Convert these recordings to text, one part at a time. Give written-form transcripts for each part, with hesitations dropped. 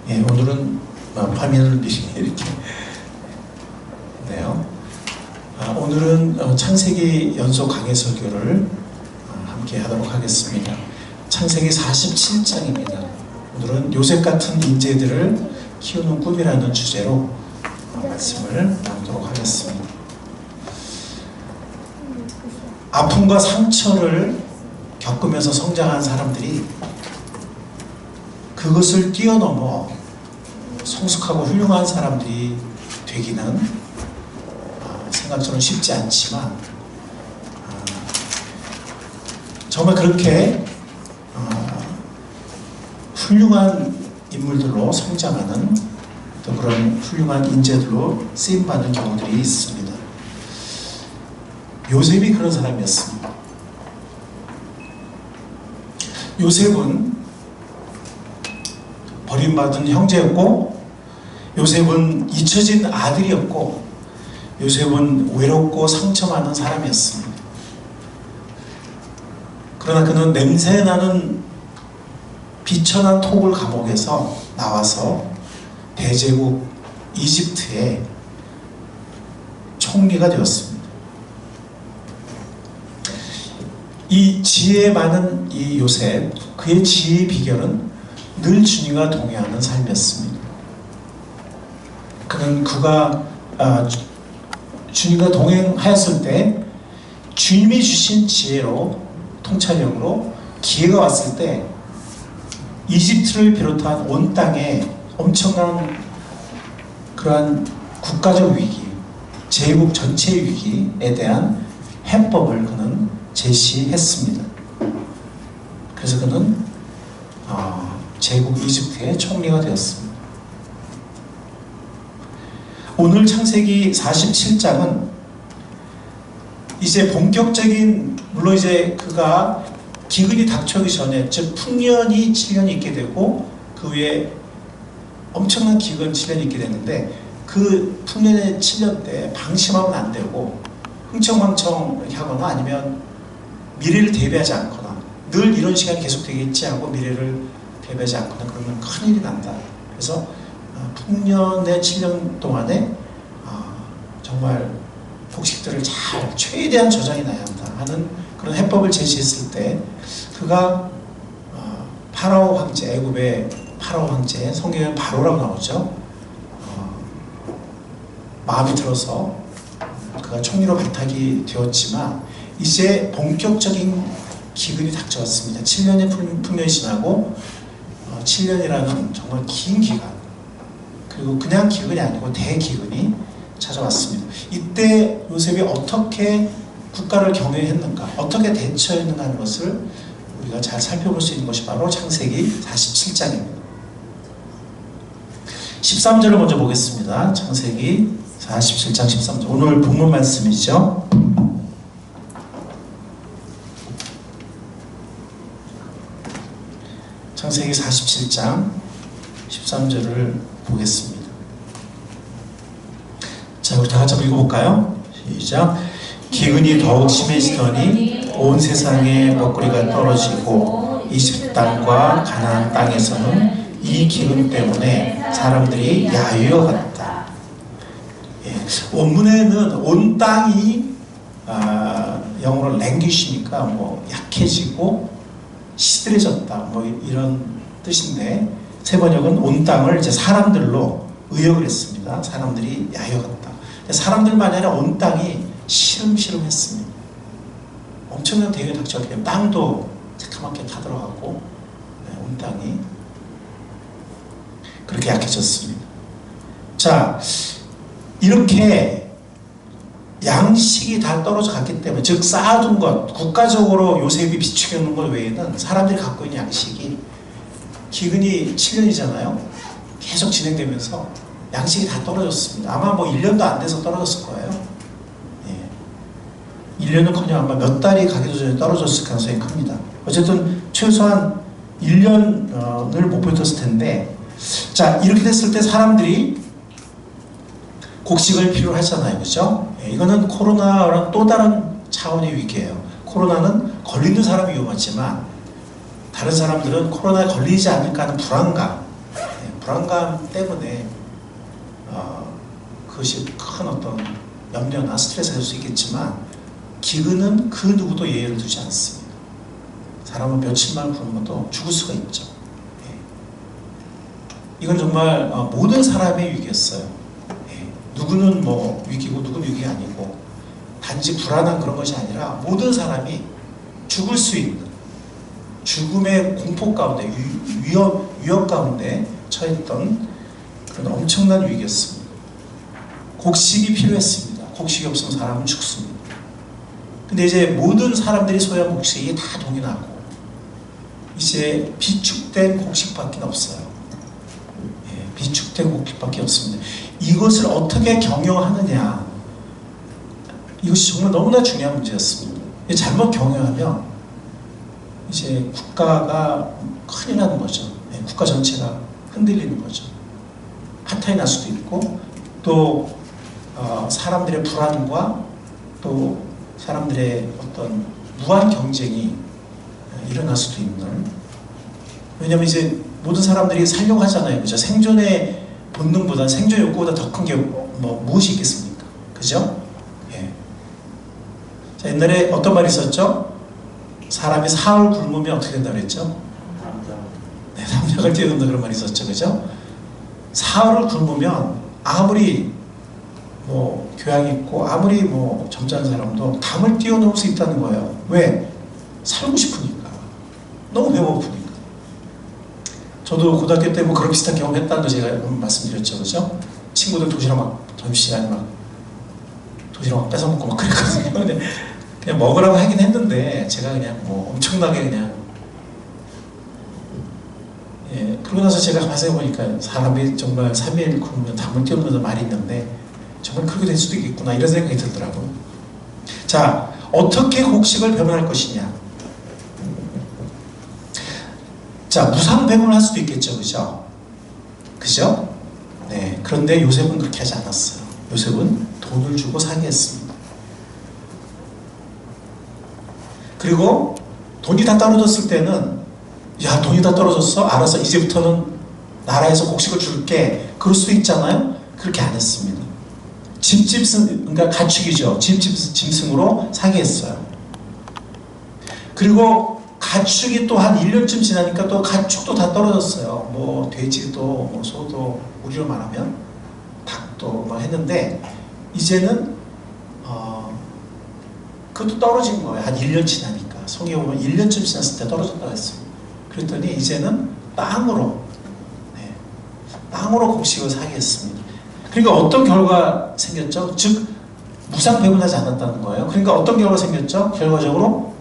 예, 오늘은 화면을 이렇게 네요. 오늘은 창세기 연속 강해 설교를 함께 하도록 하겠습니다. 창세기 47장입니다. 오늘은 요셉 같은 인재들을 키우는 꿈이라는 주제로 말씀을 나누도록 하겠습니다. 아픔과 상처를 겪으면서 성장한 사람들이 그것을 뛰어넘어 성숙하고 훌륭한 사람들이 되기는 생각처럼 쉽지 않지만 정말 그렇게 훌륭한 인물들로 성장하는 또 그런 훌륭한 인재들로 쓰임받는 경우들이 있습니다. 요셉이 그런 사람이었습니다. 요셉은 버림받은 형제였고, 요셉은 잊혀진 아들이었고, 요셉은 외롭고 상처 많은 사람이었습니다. 그러나 그는 냄새나는 비천한 토굴 감옥에서 나와서 대제국 이집트의 총리가 되었습니다. 이 지혜 많은 이 요셉, 그의 지혜의 비결은 늘 주님과 동행하는 삶이었습니다. 그는 주님과 동행하였을 때 주님이 주신 지혜로, 통찰력으로 기회가 왔을 때 이집트를 비롯한 온 땅에 엄청난 그러한 국가적 위기, 제국 전체의 위기에 대한 해법을 그는 제시했습니다. 그래서 그는 제국 이집트의 총리가 되었습니다. 오늘 창세기 47장은 이제 본격적인, 물론 이제 그가 기근이 닥쳐오기 전에, 즉 풍년이 7년이 있게 되고 그 후에 엄청난 기근 7년이 있게 됐는데, 그 풍년의 7년 때 방심하면 안 되고 흥청망청 하거나 아니면 미래를 대비하지 않거나, 늘 이런 시간이 계속되겠지 하고 미래를 대비하지 않거나 그러면 큰일이 난다. 그래서 풍년의 7년 동안에 정말 곡식들을 잘 최대한 저장해 놔야 한다 하는 그런 해법을 제시했을 때, 그가 파라오 황제, 애굽의 파라오 황제, 성경에 바로라고 나오죠. 마음이 들어서 그가 총리로 발탁이 되었지만 이제 본격적인 기근이 닥쳐왔습니다. 7년의 풍년이 지나고 7년이라는 정말 긴 기간, 그리고 그냥 기근이 아니고 대기근이 찾아왔습니다. 이때 요셉이 어떻게 국가를 경영했는가, 어떻게 대처했는가 하는 것을 우리가 잘 살펴볼 수 있는 것이 바로 창세기 47장입니다. 13절을 먼저 보겠습니다. 창세기 47장 13절. 오늘 본문 말씀이죠. 창세기 47장 13절을 보겠습니다. 자, 우리 다 같이 한번 읽어볼까요? 시작. 기근이 더욱 심해지더니 온 세상에 먹거리가 떨어지고 이집트 땅과 가나안 땅에서는 이 기근 때문에 사람들이 야유어갔다. 예, 원문에는 온 땅이 영어로 languish니까 약해지고 시들해졌다, 이런 뜻인데, 세 번역은 온 땅을 이제 사람들로 의역을 했습니다. 사람들이 야유어갔다. 사람들만이 아니라 온 땅이 시름시름했습니다. 엄청난 대응이 닥쳤기 때문에 땅도 새카맣게 타들어가고 온 땅이 그렇게 약해졌습니다. 자, 이렇게 양식이 다 떨어져 갔기 때문에, 즉 쌓아둔 것, 국가적으로 요셉이 비축해 놓은 것 외에는 사람들이 갖고 있는 양식이, 기근이 7년이잖아요. 계속 진행되면서 양식이 다 떨어졌습니다. 아마 1년도 안 돼서 떨어졌을 거예요. 예. 1년은커녕 아마 몇 달이 가기도 전에 떨어졌을 가능성이 큽니다. 어쨌든 최소한 1년을 못 버텼을 텐데, 자, 이렇게 됐을 때 사람들이 곡식을 필요로 하잖아요. 그죠? 예, 이거는 코로나랑 또 다른 차원의 위기예요. 코로나는 걸리는 사람이 위험하지만 다른 사람들은 코로나에 걸리지 않을까 하는 불안감, 불안감 때문에 그것이 큰 어떤 염려나 스트레스가 될 수 있겠지만 기근은 그 누구도 예외를 두지 않습니다. 사람은 며칠만 굶어도 죽을 수가 있죠. 예. 이건 정말 모든 사람의 위기였어요. 예. 누구는 뭐 위기고 누구는 위기가 아니고 단지 불안한 그런 것이 아니라 모든 사람이 죽을 수 있는 죽음의 공포 가운데 위협 가운데 처했던 그런 엄청난 위기였습니다. 곡식이 필요했습니다. 곡식이 없으면 사람은 죽습니다. 근데 이제 모든 사람들이 소유한 곡식이 다 동이 나고 이제 비축된 곡식밖에 없어요. 예, 비축된 곡식밖에 없습니다. 이것을 어떻게 경영하느냐, 이것이 정말 너무나 중요한 문제였습니다. 잘못 경영하면 이제 국가가 큰일 나는 거죠. 예, 국가 전체가 흔들리는 거죠. 파탄이 날 수도 있고 또 사람들의 불안과 또 사람들의 어떤 무한 경쟁이 일어날 수도 있는, 왜냐하면 이제 모든 사람들이 살려고 하잖아요. 그죠? 생존의 본능보다 생존 욕구보다 더 큰 게 무엇이 있겠습니까? 그죠? 예. 자, 옛날에 어떤 말이 있었죠? 사람이 사흘 굶으면 어떻게 된다고 그랬죠? 네, 삼작을 뛰어넘는다 그런 말이 있었죠. 그죠? 사흘을 굶으면 아무리 뭐 교양 있고 아무리 뭐 점잖은 사람도 담을 뛰어넘을 수 있다는 거예요. 왜? 살고 싶으니까. 너무 배고프니까. 저도 고등학교 때 뭐 그런 비슷한 경험했다는 거 제가 말씀드렸죠. 그죠? 친구들 도시락 막 점심시간에 막 도시락 막 뺏어먹고 막 그랬거든요. 근데 그냥 먹으라고 하긴 했는데 제가 그냥 뭐 엄청나게 그냥, 예, 그러고 나서 제가 가만히 생각해보니까 사람이 정말 3일 굶으면 담을 뛰어넘는 말이 있는데 정말 그렇게 될 수도 있겠구나 이런 생각이 들더라고요. 자, 어떻게 곡식을 배분할 것이냐. 자, 무상배분을 할 수도 있겠죠. 그죠? 그죠? 네. 그런데 요셉은 그렇게 하지 않았어요. 요셉은 돈을 주고 상의했습니다. 그리고 돈이 다 떨어졌을 때는, 야, 돈이 다 떨어졌어? 알았어. 이제부터는 나라에서 곡식을 줄게. 그럴 수도 있잖아요. 그렇게 안 했습니다. 짐승, 그러니까 가축이죠. 짐승으로 상의했어요. 그리고 가축이 또 한 1년쯤 지나니까 또 가축도 다 떨어졌어요. 뭐 돼지도 뭐 소도 우리로 말하면 닭도 뭐 했는데 이제는 그것도 떨어진 거예요. 한 1년 지나니까. 성경에 보면 1년쯤 지났을 때 떨어졌다고 했어요. 그랬더니 이제는 땅으로, 네, 땅으로 곡식을 사겠습니다. 그러니까 어떤 결과가 생겼죠? 즉 무상배분하지 않았다는 거예요. 그러니까 어떤 결과가 생겼죠? 결과적으로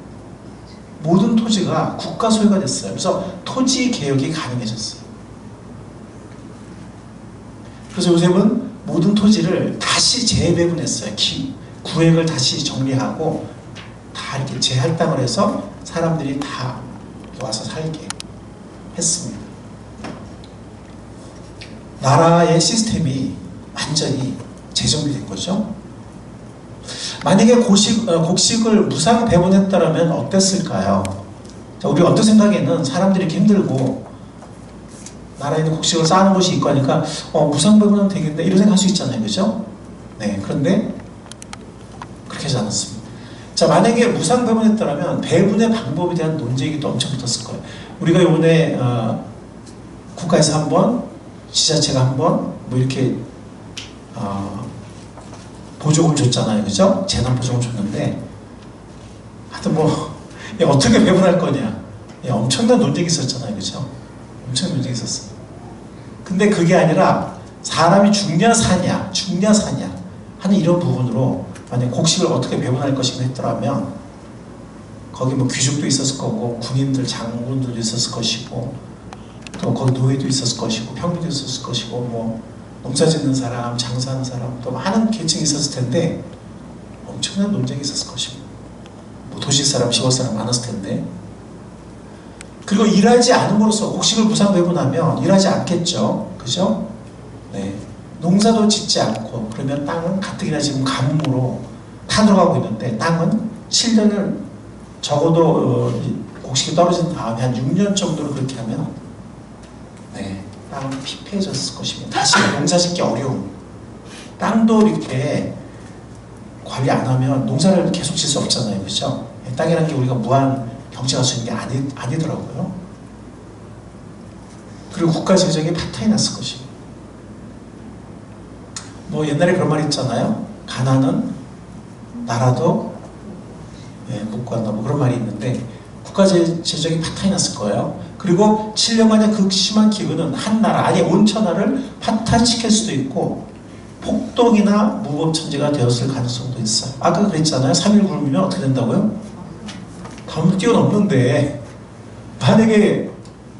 모든 토지가 국가 소유가 됐어요. 그래서 토지 개혁이 가능해졌어요. 그래서 요셉은 모든 토지를 다시 재배분했어요. 구획을 다시 정리하고 다 이렇게 재할당을 해서 사람들이 다 와서 살게 했습니다. 나라의 시스템이 완전히 재정비된 거죠. 만약에 곡식을 무상 배분했다면 어땠을까요? 자, 우리 어떤 생각에는 사람들이 이렇게 힘들고 나라에 있는 곡식을 쌓는 것이 있고 하니까 무상 배분은 되겠네 이런 생각 할 수 있잖아요. 그죠? 네, 그런데 그렇게 하지 않았습니다. 자, 만약에 무상 배분했다면 배분의 방법에 대한 논쟁이 또 엄청 붙었을 거예요. 우리가 이번에 국가에서 한번, 지자체가 한번 뭐 이렇게 보조금 줬잖아요. 그죠? 재난 보조금 줬는데 하여튼 뭐 어떻게 배분할 거냐, 엄청난 논쟁이 있었잖아요. 그죠? 엄청난 논쟁이 있었어요. 근데 그게 아니라 사람이 죽냐 사냐 하는 이런 부분으로 만약 곡식을 어떻게 배분할 것인가 했더라면 거기 뭐 귀족도 있었을 거고 군인들, 장군들도 있었을 것이고 또 거기 노예도 있었을 것이고 평민도 있었을 것이고 뭐 농사 짓는 사람, 장사하는 사람 또 많은 계층이 있었을 텐데 엄청난 논쟁이 있었을 것입니다. 뭐 도시 사람, 시골 사람 많았을 텐데. 그리고 일하지 않음으로써 곡식을 무상 배분하면 일하지 않겠죠. 그죠? 네. 농사도 짓지 않고 그러면 땅은 가뜩이나 지금 가뭄으로 타들어가고 있는데 땅은 7년을 적어도 곡식이 떨어진 다음에 한 6년 정도로 그렇게 하면, 네, 땅은 피폐해졌을 것입니다. 다시 농사짓기 어려운, 땅도 이렇게 관리 안 하면 농사를 계속 질 수 없잖아요. 그렇죠? 땅이라는 게 우리가 무한 경제할 수 있는 게 아니더라고요. 그리고 국가 재정이 파탄이 났을 것입니다. 뭐 옛날에 그런 말 있잖아요. 가난은 나라도 못 구한다, 뭐 그런 말이 있는데 국가 재정이 파탄이 났을 거예요. 그리고 7년간의 극심한 기근은 한 나라, 아예 온 천하를 파탄시킬 수도 있고 폭동이나 무법천지가 되었을 가능성도 있어요. 아까 그랬잖아요. 3일 굶으면 어떻게 된다고요? 다음 뛰어넘는데 만약에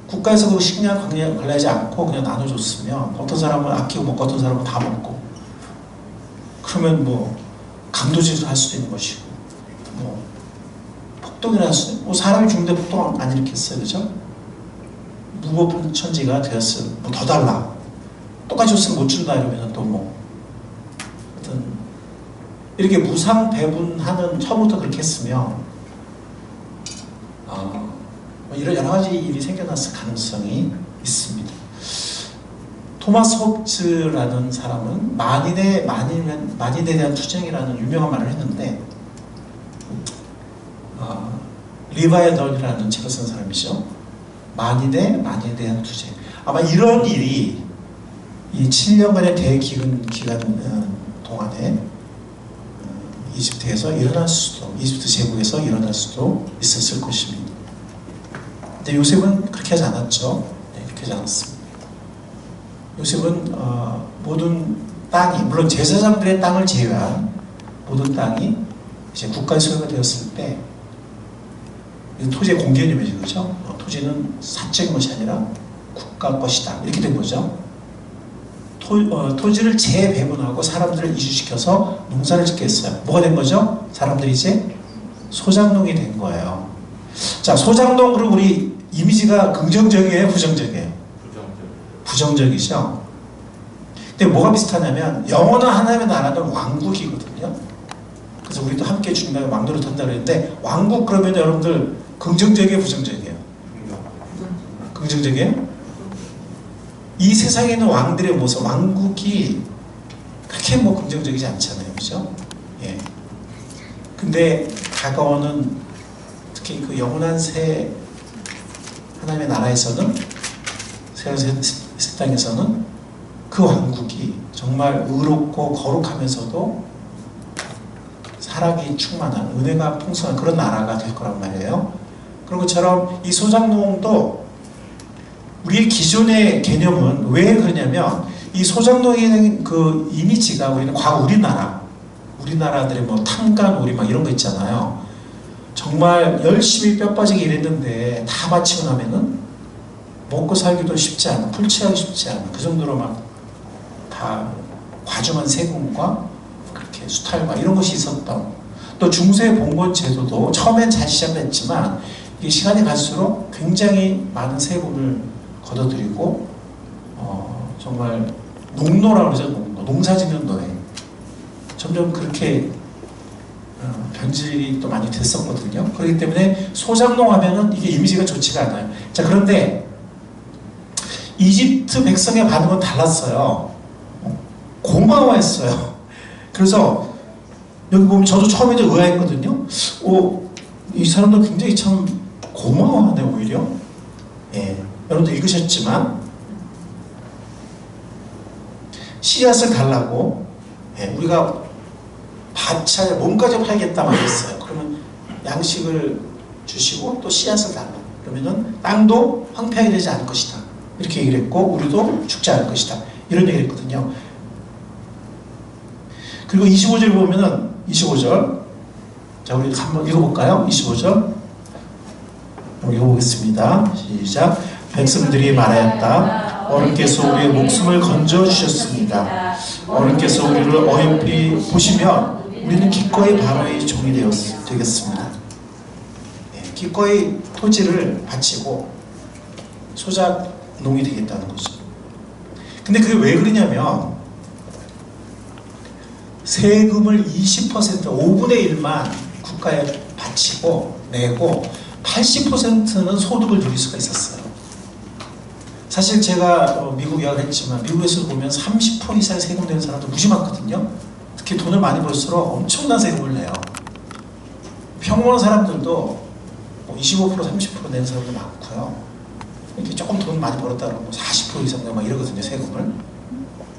국가에서 그 식량 관리하지 않고 그냥 나눠줬으면 어떤 사람은 아끼고 먹고 어떤 사람은 다 먹고 그러면 뭐 강도질을 할 수도 있는 것이고 뭐 폭동이나 할 수도 있고 뭐 사람이 죽는데 폭동 안 일으켰어요. 그죠? 무법천지가 되었을 뭐 더 달라 똑같이 줬으면 못 준다 이러면 또 뭐 하여튼 이렇게 무상 배분하는 처음부터 그렇게 했으면 뭐 이런 여러 가지 일이 생겨났을 가능성이 있습니다. 토마스 홉즈라는 사람은 만인에 대한 투쟁이라는 유명한 말을 했는데 리바이덜이라는 책을 쓴 사람이죠. 만인에 대한 투쟁. 아마 이런 일이 이 7년간의 대기근 기간 동안에 이집트에서 일어날 수도, 이집트 제국에서 일어날 수도 있었을 것입니다. 근데 요셉은 그렇게 하지 않았죠. 네, 그렇게 하지 않았습니다. 요셉은 모든 땅이, 물론 제사장들의 땅을 제외한 모든 땅이 이제 국가의 소유가 되었을 때 토지의 공개념이죠. 그렇죠? 토지는 사적인 것이 아니라 국가 것이다. 이렇게 된 거죠. 토지를 재배분하고 사람들을 이주시켜서 농사를 짓게 했어요. 뭐가 된 거죠? 사람들이 이제 소작농이 된 거예요. 자, 소작농, 그리고 우리 이미지가 긍정적이에요? 부정적이에요? 부정적이죠. 근데 뭐가 비슷하냐면 영원한 하나님의 나라는 왕국이거든요. 그래서 우리도 함께 주님과 왕노릇 한다고 그랬는데 왕국 그러면 여러분들 긍정적이에요? 부정적이에요? 긍정적이에요? 이 세상에 있는 왕들의 모습, 왕국이 그렇게 뭐 긍정적이지 않잖아요. 그죠? 예. 근데 다가오는 특히 그 영원한 새 하나님의 나라에서는, 새 땅에서는 그 왕국이 정말 의롭고 거룩하면서도 사랑이 충만한, 은혜가 풍성한 그런 나라가 될 거란 말이에요. 그런 것처럼 이 소작농도 우리의 기존의 개념은 왜 그러냐면 이 소작농의 그 이미지가 우리는 과거 우리나라들의 뭐 탕간오리 막 이런 거 있잖아요. 정말 열심히 뼈 빠지게 일했는데 다 바치고 나면은 먹고 살기도 쉽지 않아, 풀칠하기 쉽지 않아. 그 정도로 막 다 과중한 세금과 그렇게 수탈과 이런 것이 있었던, 또 중세 봉건 제도도 처음엔 잘 시작됐지만 이게 시간이 갈수록 굉장히 많은 세금을 걷어들이고 정말 농노라고 그러죠. 농사짓는 노예. 점점 그렇게 변질이 또 많이 됐었거든요. 그렇기 때문에 소작농 하면은 이게 이미지가 좋지가 않아요. 자, 그런데 이집트 백성의 반응은 달랐어요. 고마워했어요. 그래서 여기 보면 저도 처음에 의아했거든요. 이 사람도 굉장히 참 고마워하네 오히려. 예, 여러분도 읽으셨지만 씨앗을 달라고, 예, 우리가 바쳐 몸까지 팔겠다 말했어요. 그러면 양식을 주시고 또 씨앗을 달라. 그러면은 땅도 황폐하게 되지 않을 것이다. 이렇게 얘기를 했고 우리도 죽지 않을 것이다. 이런 얘기를 했거든요. 그리고 25절 보면은 25절, 자 우리 한번 읽어볼까요? 25절 읽어보겠습니다. 시작. 백성들이 말하였다. 어른께서 우리의 목숨을 건져주셨습니다. 어른께서 우리를 어여삐 보시면 우리는 기꺼이 바로의 종이 되겠습니다. 네, 기꺼이 토지를 바치고 소작농이 되겠다는 거죠. 근데 그게 왜 그러냐면 세금을 20%, 5분의 1만 국가에 바치고 내고 80%는 소득을 누릴 수가 있었어요. 사실 제가 미국 유학을 했지만 미국에서 보면 30% 이상 세금 내는 사람도 무지 많거든요. 특히 돈을 많이 벌수록 엄청난 세금을 내요. 평범한 사람들도 25% 30% 내는 사람도 많고요. 이렇게 조금 돈 많이 벌었다 그러면 40% 이상 내고 막 이러거든요, 세금을.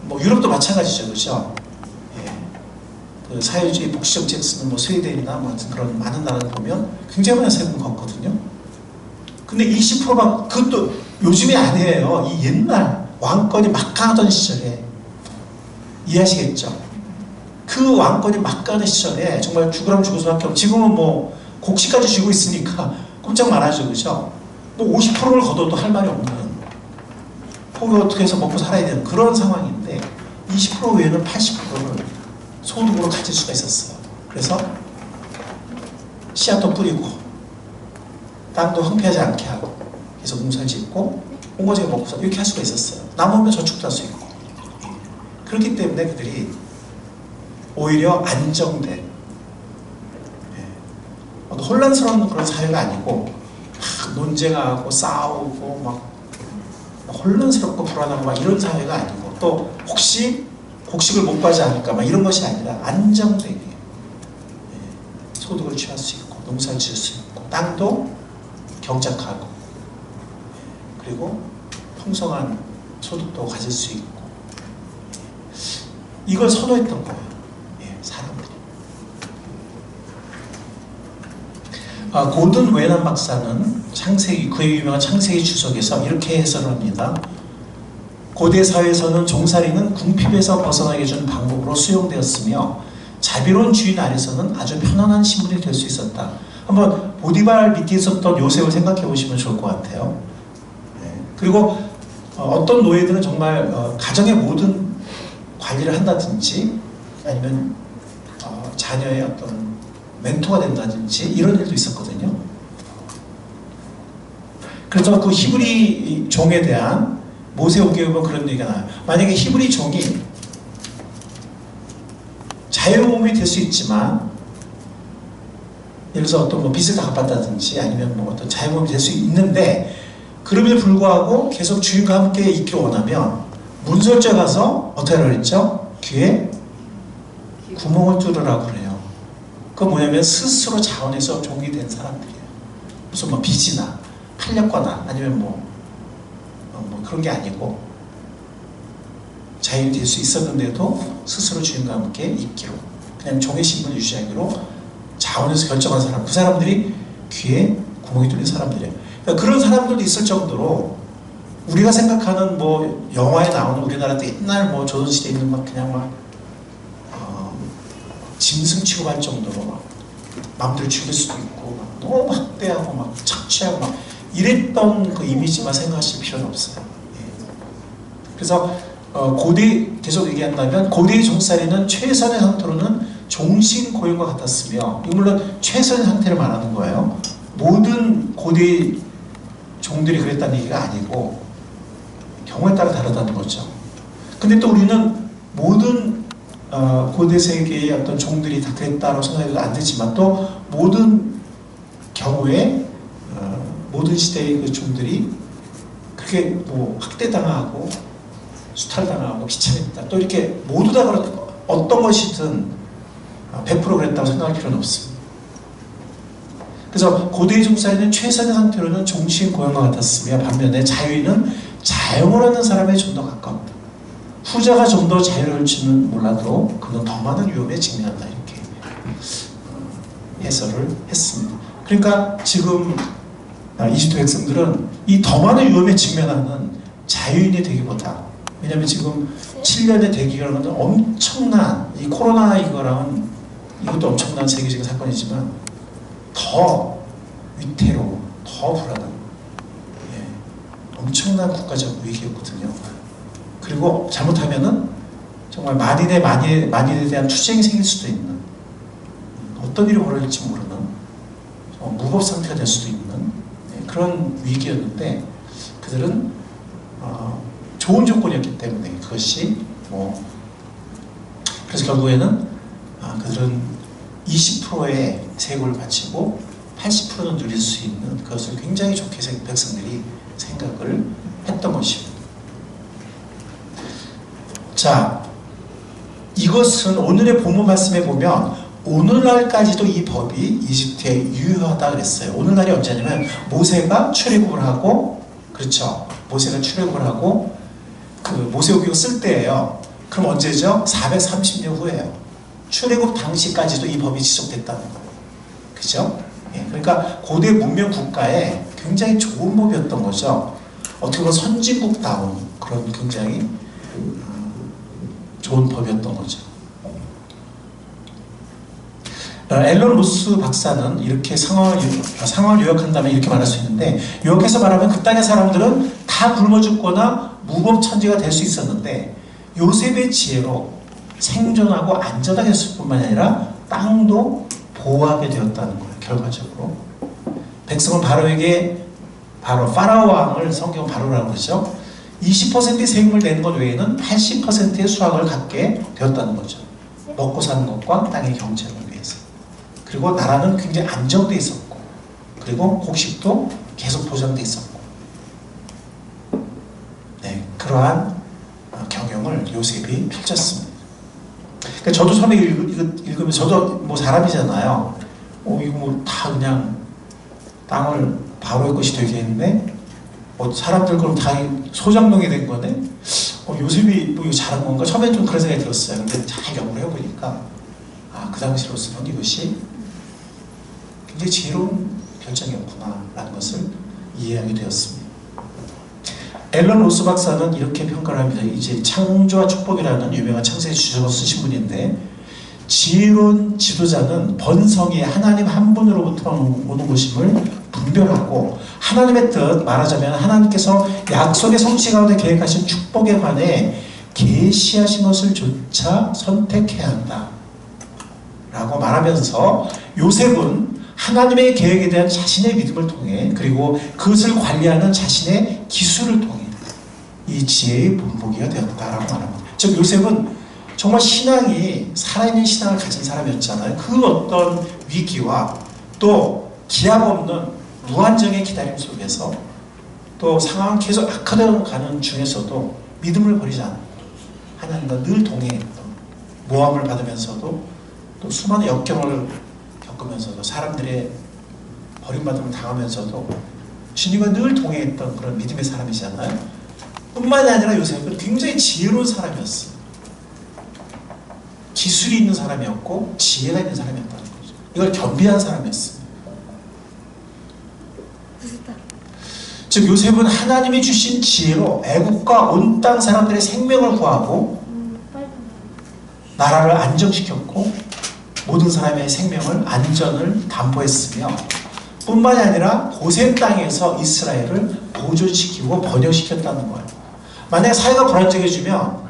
뭐 유럽도 마찬가지죠, 그렇죠? 예. 그 사회주의 복지정책 쓰는 스웨덴이나 같은 그런 많은 나라를 보면 굉장히 많은 세금을 걷거든요. 근데 20%만, 그것도 요즘이 아니에요. 이 옛날 왕권이 막강하던 시절에. 이해하시겠죠? 그 왕권이 막강한 시절에 정말 죽으라면 죽을 수밖에 없고, 지금은 뭐 곡식까지 쥐고 있으니까 꼼짝 말하죠, 그죠? 뭐 50%를 걷어도 할 말이 없는, 혹은 어떻게 해서 먹고 살아야 되는 그런 상황인데 20% 외에는 80%를 소득으로 가질 수가 있었어요. 그래서 씨앗도 뿌리고 땅도 황폐하지 않게 하고 계속 농사를 짓고 홍거지게 먹고서 이렇게 할 수가 있었어요. 남으면 저축도 할 수 있고. 그렇기 때문에 그들이 오히려 안정된, 혼란스러운 그런 사회가 아니고 막 논쟁하고 싸우고 막 혼란스럽고 불안하고 막 이런 사회가 아니고, 또 혹시 곡식을 못 구하지 않을까 막 이런 것이 아니라 안정되게 소득을 취할 수 있고 농사를 지을 수 있고 땅도 경작하고 그리고 풍성한 소득도 가질 수 있고, 이걸 선호했던 거예요, 사람들이. 고든 웨난 박사는 창세기, 그의 유명한 창세기 주석에서 이렇게 해설을 합니다. 고대 사회에서는 종살이는 궁핍에서 벗어나게 해주는 방법으로 수용되었으며 자비로운 주인 아래서는 아주 편안한 신분이 될 수 있었다. 한번 보디발 밑에 있었던 요셉을 생각해 보시면 좋을 것 같아요. 그리고 어떤 노예들은 정말 가정의 모든 관리를 한다든지 아니면 자녀의 어떤 멘토가 된다든지 이런 일도 있었거든요. 그래서 그 히브리 종에 대한 모세오경에 보면 그런 얘기가 나와요. 만약에 히브리 종이 자유몸이 될 수 있지만, 예를 들어서 어떤 뭐 빚을 다 갚았다든지 아니면 뭐 어떤 자유몸이 될 수 있는데, 그럼에도 불구하고 계속 주인과 함께 있기를 원하면 문설주에 가서 어떻게 하라고 그랬죠? 귀에 구멍을 뚫으라고 그래요. 그건 뭐냐면 스스로 자원해서 종이 된 사람들이에요. 무슨 뭐 빚이나 팔렸거나 아니면 뭐 그런 게 아니고 자유이 될 수 있었는데도 스스로 주인과 함께 있기로, 그냥 종의 신분을 유지하기로 자원해서 결정한 사람, 그 사람들이 귀에 구멍이 뚫린 사람들이에요. 그러니까 그런 사람들도 있을 정도로 우리가 생각하는 뭐 영화에 나오는 우리나라 때 옛날 뭐 조선시대에 있는 막 그냥 막 짐승 취급할 정도로 막 마음대로 죽일 수도 있고 막 너무 학대하고 막 착취하고 막 이랬던 그 이미지만 생각하실 필요는 없어요. 그래서 고대, 계속 얘기한다면 고대의 종살이는 최선의 상태로는 종신 고용과 같았으며, 물론 최선의 상태를 말하는 거예요. 모든 고대 종들이 그랬다는 얘기가 아니고 경우에 따라 다르다는 거죠. 근데 또 우리는 모든 고대 세계의 어떤 종들이 다 그랬다고 생각해도 안 되지만, 또 모든 경우에 모든 시대의 그 종들이 그렇게 뭐 학대당하고 수탈당하고 비참했다, 또 이렇게 모두 다 어떤 것이든 100% 그랬다고 생각할 필요는 없습니다. 그래서 고대의 종살이는 최선의 상태로는 종신 고용과 같았으며 반면에 자유인은 자영을 하는 사람에 좀 더 가까웠다. 후자가 좀 더 자유로울지는 몰라도 그는 더 많은 위험에 직면한다, 이렇게 해설을 했습니다. 그러니까 지금 이집트 백성들은 이 더 많은 위험에 직면하는 자유인이 되기보다, 왜냐하면 지금 7년의 대기라는 건 엄청난, 이 코로나 이거랑은, 이것도 엄청난 세계적인 사건이지만 더 위태로워, 더 불안한, 엄청난 국가적 위기였거든요. 그리고 잘못하면은 정말 만인에 대한 투쟁이 생길 수도 있는, 어떤 일이 벌어질지 모르는 무법 상태가 될 수도 있는 그런 위기였는데, 그들은 좋은 조건이었기 때문에 그것이 그래서 결국에는 그들은 20%의 세금을 바치고 80%는 누릴 수 있는 그것을 굉장히 좋게 백성들이 생각을 했던 것입니다. 자, 이것은 오늘의 본문 말씀에 보면 오늘날까지도 이 법이 이집트에 유효하다 그랬어요. 오늘날이 언제냐면 모세가 출애굽을 하고, 그렇죠, 모세가 출애굽을 하고 그 모세오경을 쓸 때예요. 그럼 언제죠? 430년 후예요. 출애굽 당시까지도 이 법이 지속됐다는 거예요. 그죠? 예, 그러니까 고대 문명 국가에 굉장히 좋은 법이었던 거죠. 어떻게 보면 선진국다운 그런 굉장히 좋은 법이었던 거죠. 앨런 로스 박사는 이렇게 상황을 요약한다면 이렇게 말할 수 있는데, 요약해서 말하면 그 땅의 사람들은 다 굶어 죽거나 무법천지가 될 수 있었는데 요셉의 지혜로 생존하고 안전하게 했을 뿐만 아니라 땅도 보호하게 되었다는 거예요. 결과적으로 백성은 바로에게, 바로 파라오 왕을 성경 바로라고 그러죠. 20%의 세금을 내는 것 외에는 80%의 수확을 갖게 되었다는 거죠. 먹고 사는 것과 땅의 경제를 위해서. 그리고 나라는 굉장히 안정돼 있었고, 그리고 곡식도 계속 보장돼 있었고, 네, 그러한 경영을 요셉이 펼쳤습니다. 그러니까 저도 처음에 읽으면, 저도 뭐 사람이잖아요. 이거 뭐 다 그냥 땅을 바로의 것이 되게 했는데, 사람들 그럼 다 소장농이 된 거네? 요셉이 뭐 이거 잘한 건가? 처음엔 좀 그런 생각이 들었어요. 근데 잘 연구를 해보니까, 그 당시로서는 이것이 굉장히 지혜로운 결정이었구나 라는 것을 이해하게 되었습니다. 앨런 로스 박사는 이렇게 평가를 합니다. 이제 창조와 축복이라는 유명한 창세기 주석을 쓰신 분인데, 지혜로운 지도자는 번성이 하나님 한 분으로부터 오는 것임을 분별하고, 하나님의 뜻, 말하자면 하나님께서 약속의 성취 가운데 계획하신 축복에 관해 계시하신 것을 조차 선택해야 한다 라고 말하면서, 요셉은 하나님의 계획에 대한 자신의 믿음을 통해, 그리고 그것을 관리하는 자신의 기술을 통해 이 지혜의 본보기가 되었다라고 말합니다. 즉 요셉은 정말 신앙이, 살아있는 신앙을 가진 사람이었잖아요. 그 어떤 위기와 또 기약 없는 무한정의 기다림 속에서, 또 상황은 계속 악화되어 가는 중에서도 믿음을 버리지 않고 하나님과 늘 동행했던, 모함을 받으면서도 또 수많은 역경을 겪으면서도, 사람들의 버림받음을 당하면서도 주님과 늘 동행했던 그런 믿음의 사람이잖아요. 뿐만이 아니라 요셉은 굉장히 지혜로운 사람이었어요. 기술이 있는 사람이었고 지혜가 있는 사람이었다는 거죠. 이걸 겸비한 사람이었습니다. 즉 요셉은 하나님이 주신 지혜로 애국과 온 땅 사람들의 생명을 구하고 나라를 안정시켰고, 모든 사람의 생명을, 안전을 담보했으며, 뿐만이 아니라 고센 땅에서 이스라엘을 보존시키고 번영시켰다는 거예요. 만약에 사회가 불안정해지면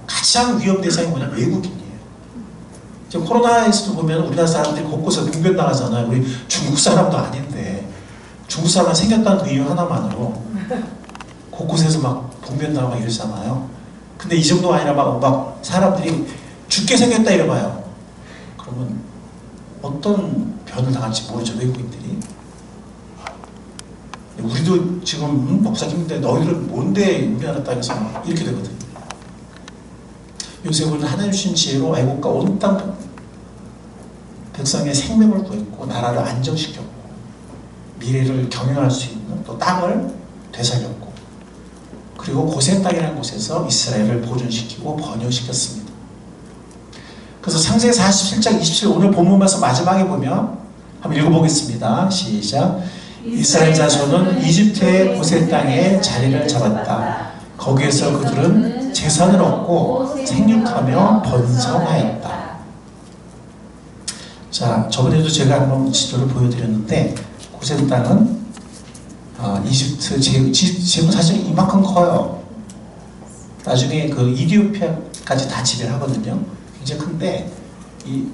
가장 위험 대상이 뭐냐면 외국인이에요. 지금 코로나에서도 보면 우리나라 사람들이 곳곳에 붕변 나가잖아요. 우리 중국 사람도 아닌데 중국 사람 생겼다는 그 이유 하나만으로 곳곳에서 막 붕변 나가고 이러잖아요. 근데 이 정도가 아니라 막 사람들이 죽게 생겼다 이래봐요. 그러면 어떤 변을 당할지 모르죠, 외국인들이. 우리도 지금 목사님인데 너희들은 뭔데 우리나라 땅에서 이렇게 되거든요. 요셉은 하나님 주신 지혜로 애국과 온 땅 백성의 생명을 구했고, 나라를 안정시켰고, 미래를 경영할 수 있는 또 땅을 되살렸고, 그리고 고센 땅이라는 곳에서 이스라엘을 보존시키고 번영시켰습니다. 그래서 창세기 47장 27, 오늘 본문 말씀 마지막에 보면 한번 읽어보겠습니다. 시작. 이스라엘 자손은 이집트의 고센 땅에 자리를 잡았다. 거기에서 그들은 재산을 얻고 생육하며 번성하였다. 자, 저번에도 제가 한번 지도를 보여드렸는데, 고센 땅은 이집트 지금 사실 이만큼 커요. 나중에 그 이디오피아까지 다 지배를 하거든요. 굉장히 큰데, 이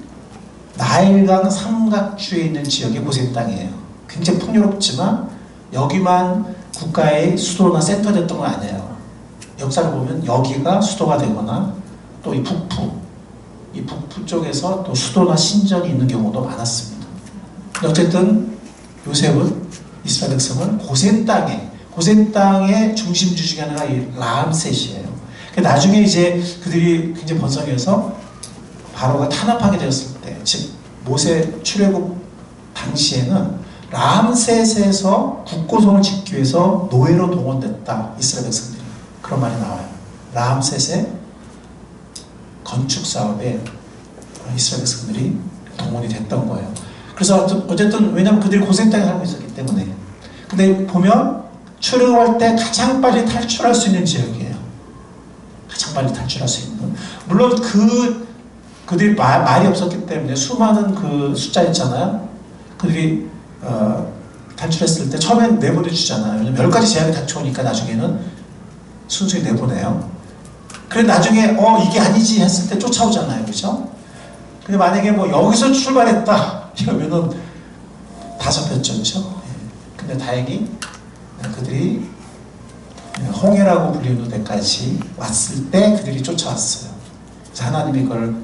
나일강 삼각주에 있는 지역이 고센 땅이에요. 굉장히 풍요롭지만 여기만 국가의 수도나 센터 됐던 건 아니에요. 역사를 보면 여기가 수도가 되거나, 또 이 북부 쪽에서 또 수도나 신전이 있는 경우도 많았습니다. 어쨌든 요셉은 이스라엘 백성을 고센 땅의 중심주 중에 하나가 이 라암셋이에요. 나중에 이제 그들이 굉장히 번성해서 바로가 탄압하게 되었을 때, 즉 모세 출애굽 당시에는 람셋에서 국고성을 짓기 위해서 노예로 동원됐다, 이스라엘 백성들이. 그런 말이 나와요. 람셋의 건축 사업에 이스라엘 백성들이 동원이 됐던 거예요. 그래서 어쨌든 왜냐하면 그들이 고생 땅에 살고 있었기 때문에. 근데 보면 출애굽할 때 가장 빨리 탈출할 수 있는 지역이에요. 가장 빨리 탈출할 수 있는. 물론 그들이 말이 없었기 때문에 수많은 그 숫자 있잖아요. 그들이 탈출했을 때 처음엔 내보내주잖아요. 왜냐면 10가지 제약이 닥쳐오니까 나중에는 순수히 내보내요. 그래 나중에 이게 아니지 했을 때 쫓아오잖아요. 그죠? 근데 만약에 뭐 여기서 출발했다 이러면은 다 잡혔죠. 그죠? 근데 다행히 그들이 홍해라고 불리는 데까지 왔을 때 그들이 쫓아왔어요. 그래서 하나님이 그걸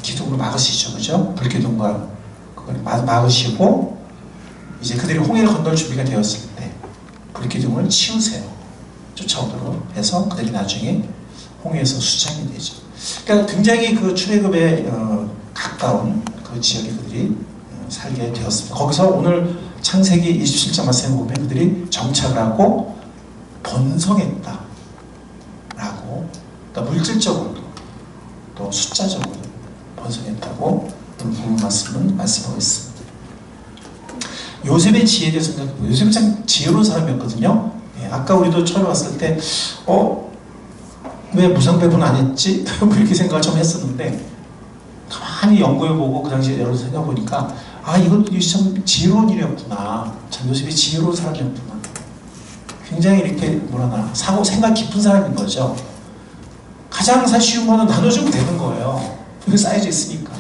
기둥으로 막으시죠. 그죠? 불기둥과 그걸 막으시고 이제 그들이 홍해를 건널 준비가 되었을 때 불기둥을 치우세요. 쫓아오도록 해서 그들이 나중에 홍해에서 수장이 되죠. 그러니까 굉장히 그 출애굽에 가까운 그 지역에 그들이 살게 되었습니다. 거기서 오늘 창세기 27장 말씀에 보면 그들이 정착을 하고 번성했다 라고, 그러니까 물질적으로도 또 숫자적으로 번성했다고 오늘 본문 말씀은 말씀하고 있습니다. 요셉의 지혜에 대해서 생각해보면 요셉은 참 지혜로운 사람이었거든요. 아까 우리도 처음에 왔을 때 왜 무상배분 안 했지? 이렇게 생각을 좀 했었는데 가만히 연구해보고 그 당시에 여러 생각해보니까 이건 참 지혜로운 일이었구나. 참 요셉이 지혜로운 사람이었구나. 굉장히 이렇게 뭐라나 생각 깊은 사람인 거죠. 가장 쉬운 거는 나눠주면 되는 거예요. 그게 쌓여져 있으니까.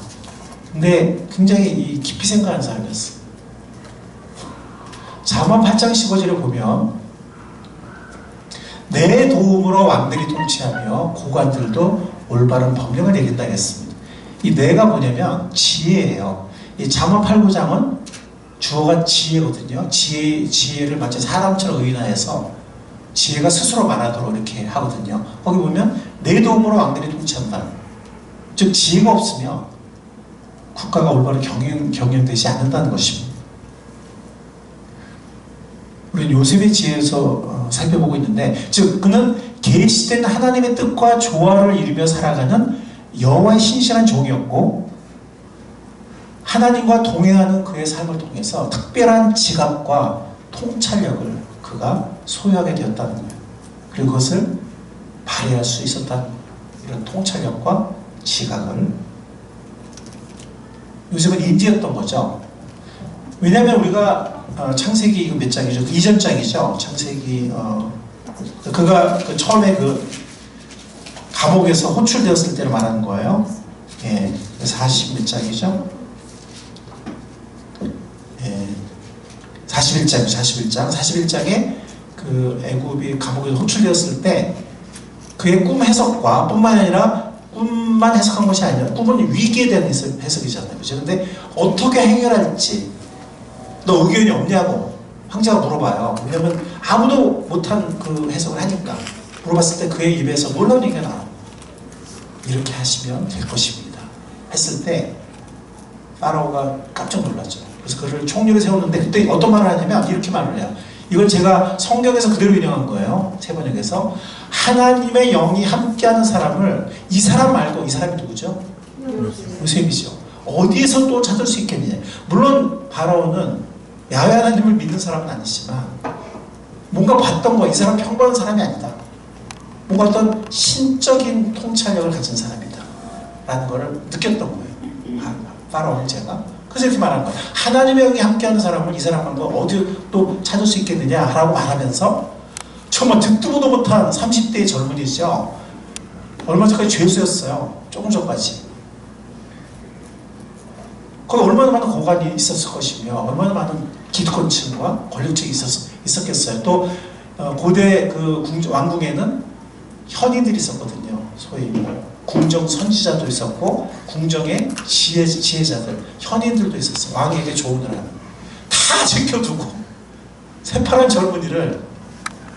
근데 굉장히 깊이 생각하는 사람이었어요. 잠언 8장 15절에 보면 내 도움으로 왕들이 통치하며 고관들도 올바른 법령을 내린다 했습니다. 이 내가 뭐냐면 지혜예요. 이 잠언 8, 9장은 주어가 지혜거든요. 지혜를 마치 사람처럼 의인화해서 지혜가 스스로 말하도록 이렇게 하거든요. 거기 보면 내 도움으로 왕들이 통치한다. 즉 지혜가 없으면 국가가 올바로 경영되지 않는다는 것입니다. 우리는 요셉의 지혜에서 살펴보고 있는데, 즉 그는 계시된 하나님의 뜻과 조화를 이루며 살아가는 여호와의 신실한 종이었고 하나님과 동행하는 그의 삶을 통해서 특별한 지각과 통찰력을 그가 소유하게 되었다는 거예요. 그리고 그것을 발휘할 수 있었다는 거예요. 이런 통찰력과 지각을. 요셉은 인지했던 거죠. 왜냐하면 우리가 창세기 몇 장이죠? 이전 장이죠. 창세기 그가 처음에 감옥에서 호출되었을 때를 말하는 거예요. 40몇 장이죠. 41장에 그 애굽이 감옥에서 호출되었을 때 그의 꿈 해석과 뿐만 아니라 꿈만 해석한 것이 아니라 꿈은 위기에 대한 해석이잖아요. 그죠? 근데 어떻게 해결할지 너 의견이 없냐고 황제가 물어봐요. 왜냐면 아무도 못한 그 해석을 하니까. 물어봤을 때 그의 입에서 놀라운 얘기가 나와요. 이렇게 하시면 될 것입니다 했을 때 파라오가 깜짝 놀랐죠. 그래서 그를 총리로 세웠는데 그때 어떤 말을 하냐면 이렇게 말을 해요. 이걸 제가 성경에서 그대로 인용한 거예요. 세번역에서 하나님의 영이 함께하는 사람을, 이 사람 말고 이 사람이 누구죠? 요셉이죠. 어디에서 또 찾을 수 있겠느냐. 물론 바라오는 야훼 하나님을 믿는 사람은 아니지만 뭔가 봤던 거, 이 사람 평범한 사람이 아니다. 뭔가 어떤 신적인 통찰력을 가진 사람이다 라는 것을 느꼈던 거예요. 파라오 황제가. 그래서 이렇게 말한 거예요. 하나님의 영이 함께하는 사람을 이 사람과 어디 또 찾을 수 있겠느냐 라고 말하면서 정말 듣도 보도 못한 30대의 젊은이죠. 얼마 전까지 죄수였어요. 조금 전까지. 거기 얼마나 많은 고관이 있었을 것이며 얼마나 많은 기득권층과 권력층이 있었겠어요. 또 고대 그 왕궁에는 현인들이 있었거든요. 소위 궁정 선지자도 있었고 궁정의 지혜자들, 현인들도 있었어요. 왕에게 조언을 하는. 다 지켜두고 새파란 젊은이를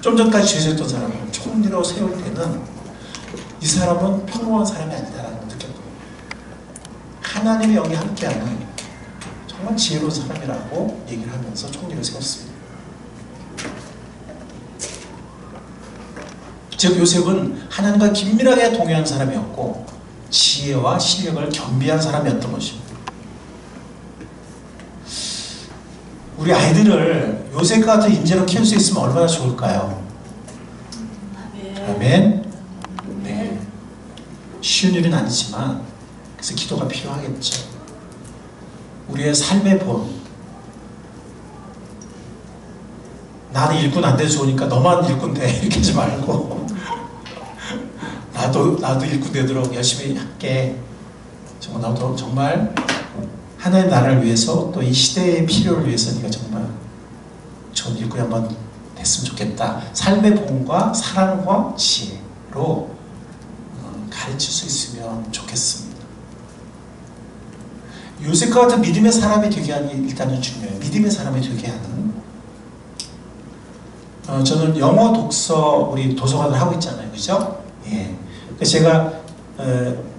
좀 전까지 죄졌던 사람을 총리로 세울 때는 이 사람은 평범한 사람이 아니다라는 걸 느꼈던 거예요. 하나님의 영이 함께하는 정말 지혜로운 사람이라고 얘기를 하면서 총리를 세웠습니다. 즉 요셉은 하나님과 긴밀하게 동행한 사람이었고 지혜와 실력을 겸비한 사람이었던 것입니다. 우리 아이들을 요셉과 같은 인재로 키울 수 있으면 얼마나 좋을까요? 아멘. 네. 쉬운 일은 아니지만 그래서 기도가 필요하겠죠. 우리의 삶의 본, 나는 일꾼 안 돼서 좋으니까 너만 일꾼 돼 이렇게 하지 말고 나도 일꾼 되도록 열심히 할게. 나도 정말 하나님 나라를 위해서 또 이 시대의 필요를 위해서 네가 정말 좋은 일꾼이 한번 됐으면 좋겠다. 삶의 본과 사랑과 지혜로 가르칠 수 있으면 좋겠습니다. 요셉과 같은 믿음의 사람이 되게 하는 게 일단은 중요해요. 믿음의 사람이 되게 하는. 저는 영어 독서 우리 도서관을 하고 있잖아요. 그죠? 예. 그래서 제가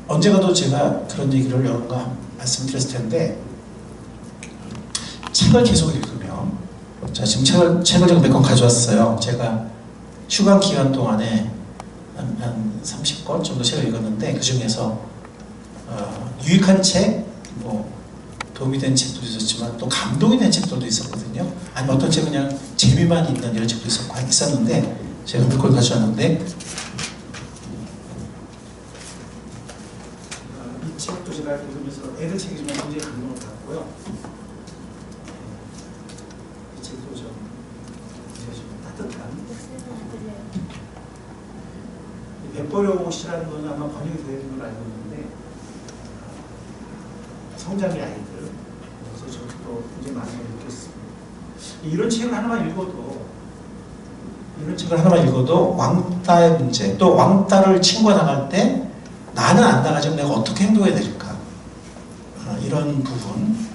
언젠가도 제가 그런 얘기를 여러 번 말씀드렸을 텐데 책을 계속 읽으면 자 지금 책을 제가 몇 권 가져왔어요. 제가 휴관 기간 동안에 한 30권 정도 책을 읽었는데 그 중에서 유익한 책, 뭐 도움이 된 책도 있었지만 또 감동이 된 책들도 있었거든요. 아니면 어떤 책은 그냥 재미만 있는 이런 책도 있었는데 제가 몇 권 가져왔는데 이 책도 제가 읽으면서 애들 책이지만 굉장히 감동을 받았고요. 이 책도 좀 따뜻한 뱃버려 옷이라는 거는 아마 번역이 되는 걸로 알고 있는데 성장의 아이들, 그래서 저도 굉장히 많이 느꼈습니다. 이런 책을 하나만 읽어도 왕따의 문제, 또 왕따를 친구가 나갈 때 나는 안 나가지만 내가 어떻게 행동해야 될까, 이런 부분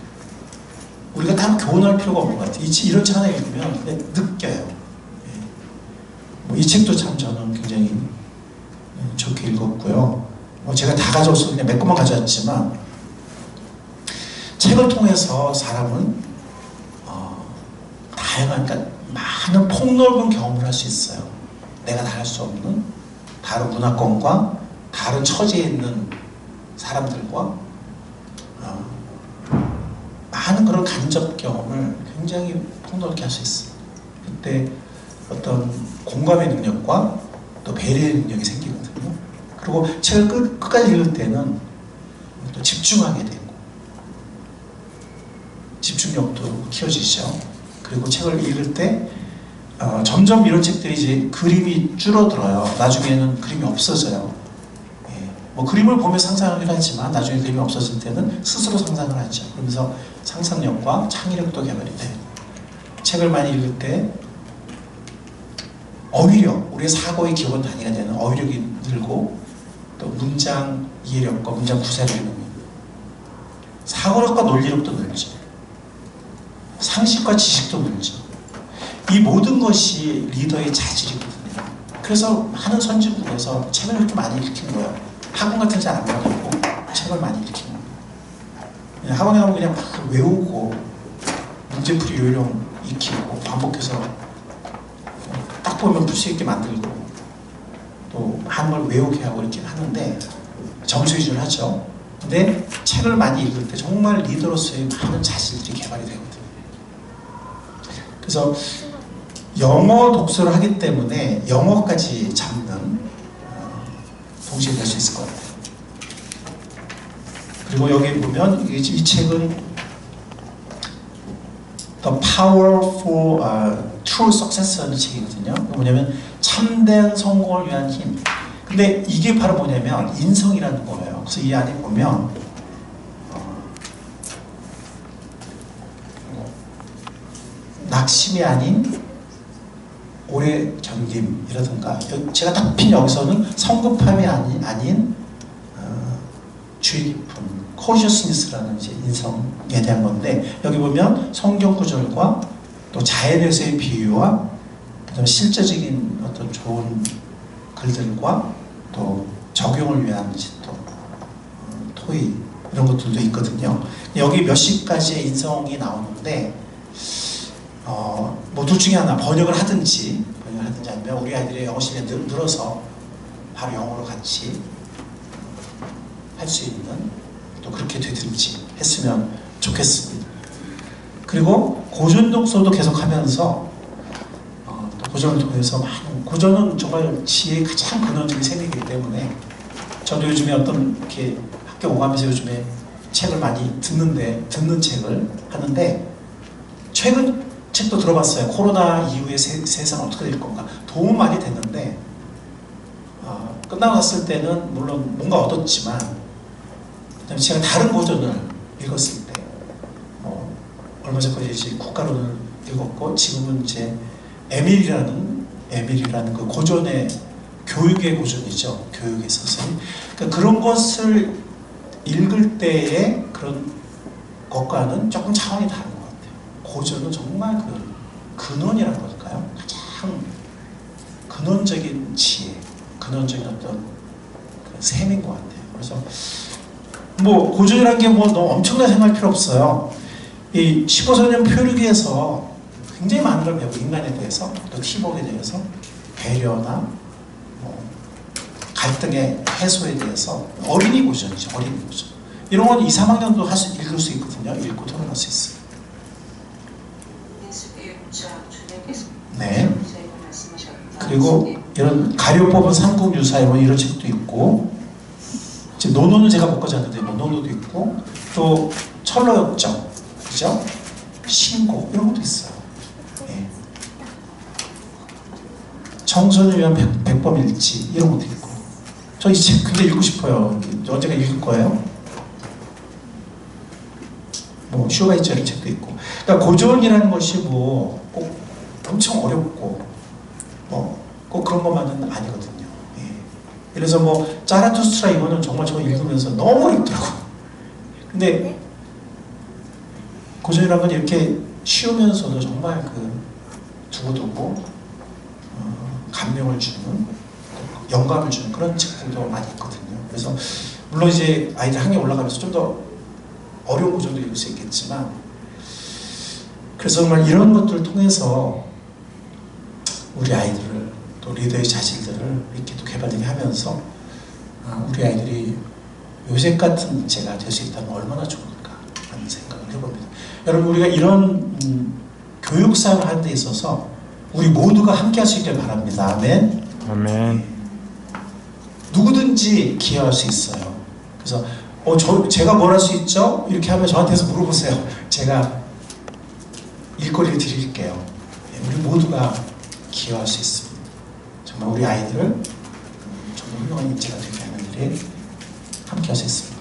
우리가 다 교훈할 필요가 없는 것 같아요. 이런 책 하나 읽으면 그냥 느껴요. 이 책도 참 저는 굉장히 좋게 읽었고요. 제가 다 가져와서 그냥 몇 권만 가져왔지만 책을 통해서 사람은 다양한, 그러니까 많은 폭넓은 경험을 할 수 있어요. 내가 다 할 수 없는 다른 문화권과 다른 처지에 있는 사람들과 많은 그런 간접 경험을 굉장히 폭넓게 할 수 있어요. 그때 어떤 공감의 능력과 또 배려의 능력이 생기거든요. 그리고 책을 끝까지 읽을 때는 또 집중하게 되고 집중력도 키워지죠. 그리고 책을 읽을 때 점점 이런 책들이 이제 그림이 줄어들어요. 나중에는 그림이 없어져요. 뭐 그림을 보며 상상하긴 하지만 나중에 그림이 없어질 때는 스스로 상상을 하죠. 그러면서 상상력과 창의력도 개발이 돼요. 책을 많이 읽을 때 어휘력, 우리의 사고의 기본 단위가 되는 어휘력이 늘고 또 문장 이해력과 문장 구사력이 늡니다. 사고력과 논리력도 늘죠. 상식과 지식도 늘죠. 이 모든 것이 리더의 자질이거든요. 그래서 많은 선진국에서 책을 이렇게 많이 읽힌 거예요. 학원 같은 데 잘 안 가고 책을 많이 읽힌 거예요. 학원에 가면 그냥 막 외우고 문제풀이 요령 익히고 반복해서 딱 보면 풀 수 있게 만들고 또 하는 걸 외우게 하고 이렇게 하는데 점수 위주로 하죠. 근데 책을 많이 읽을 때 정말 리더로서의 많은 자질들이 개발이 되거든요. 그래서 영어 독서를 하기 때문에 영어까지 잡는 동시에 될 수 있을 것 같아요. 그리고 여기 보면 이 책은 The Power for True Success라는 책이거든요. 뭐냐면 참된 성공을 위한 힘. 근데 이게 바로 뭐냐면 인성이라는 거예요. 그래서 이 안에 보면 낙심이 아닌 오래 견딤이라든가, 제가 딱 핀 여기서는 성급함이 아닌 주의 깊음, 코셔스니스라는 이제 인성에 대한 건데, 여기 보면 성경 구절과 또 자연에서의 비유와 그다음에 실제적인 어떤 좋은 글들과 또 적용을 위한 또 토의 이런 것들도 있거든요. 여기 몇 시까지의 인성이 나오는데 뭐 둘 중에 하나 번역을 하든지 아니면 우리 아이들의 영어 실력이 늘어서 바로 영어로 같이 할 수 있는 또 그렇게 되든지 했으면 좋겠습니다. 그리고 고전 독서도 계속하면서 또 고전을 통해서 많은 고전은 정말 지혜의 가장 근원적인 세계이기 때문에 저도 요즘에 어떤 이렇게 학교 오가면서 요즘에 책을 많이 듣는 책을 하는데 최근 책도 들어봤어요. 코로나 이후의 세상 어떻게 될 건가. 도움 많이 됐는데 끝나고 났을 때는 물론 뭔가 얻었지만 그다음에 제가 다른 고전을 읽었을 때 얼마 전까지 이제 국가론을 읽었고 지금은 이제 에밀이라는 그 고전의 교육의 고전이죠. 교육에 있어서 그러니까 그런 것을 읽을 때의 그런 것과는 조금 차원이 다른 것 같아요. 고전은 정말 그 근원이라는 걸까요? 가장 근원적인 지혜, 근원적인 어떤 그 셈인 것 같아요. 그래서 뭐 고전이라는 게 뭐 너무 엄청나게 생각할 필요 없어요. 이 15소년 표류기에서 굉장히 많은 걸 배우고 인간에 대해서 또 팀워크에 대해서 배려나 뭐 갈등의 해소에 대해서 어린이 고전이죠. 어린이 고전. 이런 건 2, 3학년도 읽을 수 있거든요. 읽고 토론할 수 있어요. 네. 그리고 이런 가려 뽑은 삼국유사이론 이런 책도 있고 지금 노노는 제가 못 가져왔는데 뭐 노노도 있고 또 철로역정 그죠? 신고 이런 것도 있어요. 예. 청소년을 위한 백범일지 이런 것도 있고 저 이 책 굉장히 읽고 싶어요. 언젠가 읽을 거예요. 뭐 슈가 있죠 이런 책도 있고 그러니까 고전이라는 것이 뭐 꼭 엄청 어렵고 뭐 꼭 그런 것만은 아니거든요. 예. 그래서 뭐 자라투스트라 이거는 정말 저거 읽으면서 너무 어렵더라고요. 근데 고전이라는 건 이렇게 쉬우면서도 정말 그 두고두고 감명을 주는 영감을 주는 그런 책들도 많이 있거든요. 그래서 물론 이제 아이들 학년 올라가면서 좀 더 어려운 고전도 읽을 수 있겠지만 그래서 정말 이런 것들을 통해서 우리 아이들을 또 리더의 자질들을 이렇게 또 개발되게 하면서 우리 아이들이 요셉 같은 인재가 될 수 있다면 얼마나 좋을까 하는 생각을 해봅니다. 여러분 우리가 이런 교육사를 하는 데 있어서 우리 모두가 함께 할 수 있길 바랍니다. 아멘. 아멘. 누구든지 기여할 수 있어요. 그래서 제가 뭘 할 수 있죠? 이렇게 하면 저한테서 물어보세요. 제가 일거리를 드릴게요. 우리 모두가 기여할 수 있습니다. 정말 우리 아이들을 정말 훌륭한 인재가 되게 하는 일에 함께 할 수 있습니다.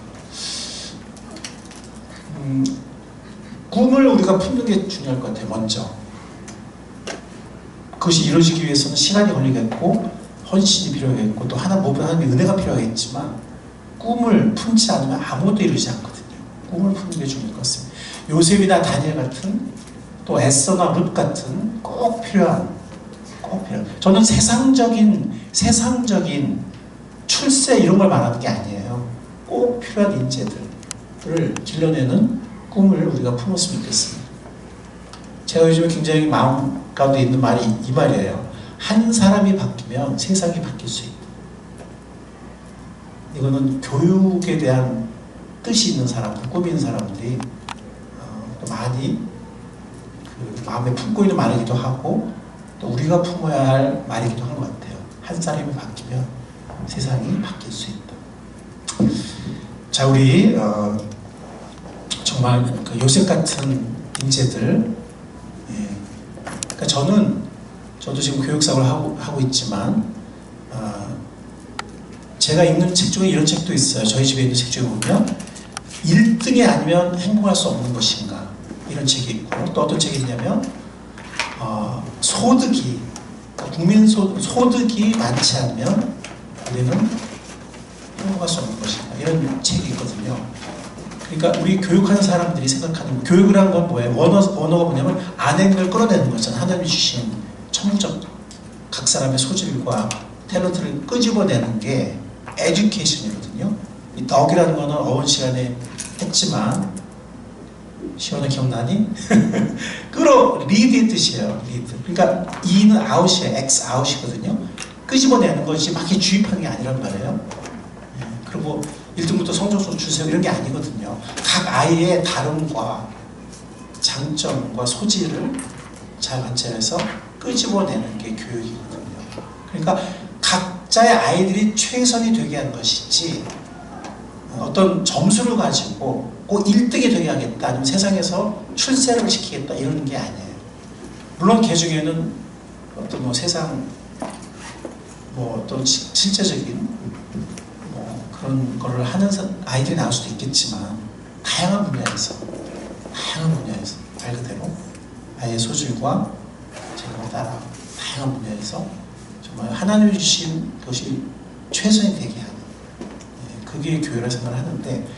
꿈을 우리가 품는 게 중요할 것 같아요. 먼저 그것이 이루어지기 위해서는 시간이 걸리겠고 헌신이 필요하겠고 또 하나님의 은혜가 필요하겠지만 꿈을 품지 않으면 아무것도 이루지 않거든요. 꿈을 품는 게 중요할 것 같습니다. 요셉이나 다니엘 같은 또 에스더나 룻 같은 꼭 필요한 저는 세상적인 출세 이런 걸 말하는 게 아니에요. 꼭 필요한 인재들을 길러내는 꿈을 우리가 품었으면 좋겠습니다. 제가 요즘에 굉장히 마음 가운데 있는 말이 이 말이에요. 한 사람이 바뀌면 세상이 바뀔 수 있다. 이거는 교육에 대한 뜻이 있는 사람들, 꿈이 있는 사람들이 많이 그 마음에 품고 있는 말이기도 하고 또 우리가 품어야 할 말이기도 한 것 같아요. 한 사람이 바뀌면 세상이 바뀔 수 있다. 자, 우리 정말 그 요셉 같은 인재들, 예. 그러니까 저도 지금 교육사업을 하고 있지만 제가 읽는 책 중에 이런 책도 있어요. 저희 집에 있는 책 중에 보면 1등이 아니면 행복할 수 없는 것인가 이런 책이 있고 또 어떤 책이 있냐면 소득이 국민 소득이 많지 않으면 우리는 행복할 수 없는 것인가 이런 책이 있거든요. 그러니까 우리 교육하는 사람들이 생각하는 교육이라는 건 뭐예요? 원어가 뭐냐면 안에 있는 걸 끌어내는 거잖아요. 하나님이 주신 천국적 사람의 소질과 탤런트를 끄집어내는 게 에듀케이션이거든요. 이 덕이라는 거는 어원 시간에 했지만 시원해 기억나니? 리드의 뜻이에요. 리드. 그러니까 E는 아웃이에요. X 아웃이거든요. 끄집어내는 것이 막 주입하는 게 아니란 말이에요. 그리고 1등부터 성적표 주세요 이런 게 아니거든요. 각 아이의 다름과 장점과 소질을 잘 관찰해서 끄집어내는 게 교육이거든요. 그러니까 각자의 아이들이 최선이 되게 하는 것이지 어떤 점수를 가지고 꼭 1등이 되게 하겠다 아니면 세상에서 출세를 시키겠다 이러는 게 아니에요. 물론 개 중에는 어떤 뭐 세상 뭐 어떤 실제적인 뭐 그런 거를 하는 아이들이 나올 수도 있겠지만 다양한 분야에서 말 그대로 아이의 소질과 재능을 따라 다양한 분야에서 정말 하나님이 주신 것이 최선이 되게 하는 그게 교회라 생각을 하는데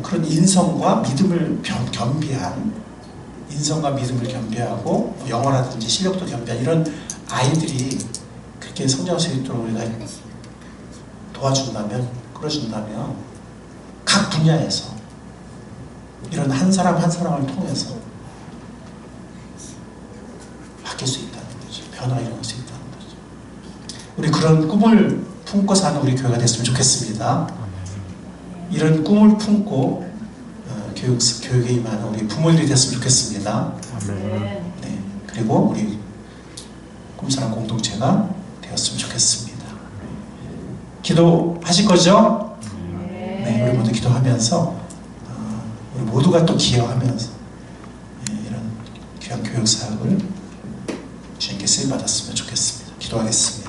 그런 인성과 믿음을 겸비한 인성과 믿음을 겸비하고 영어라든지 실력도 겸비한 이런 아이들이 그렇게 성장할 수 있도록 우리가 도와준다면 끌어준다면 각 분야에서 이런 한 사람 한 사람을 통해서 바뀔 수 있다는 거죠. 변화가 일어날 수 있다는 거죠. 우리 그런 꿈을 품고 사는 우리 교회가 됐으면 좋겠습니다. 이런 꿈을 품고 교육에 임하는 우리 부모들이 됐으면 좋겠습니다. 네, 그리고 우리 꿈사랑 공동체가 되었으면 좋겠습니다. 기도하실 거죠? 네, 우리 모두 기도하면서 우리 모두가 또 기여하면서 이런 귀한 교육 사역을 주님께 쓰임 받았으면 좋겠습니다. 기도하겠습니다.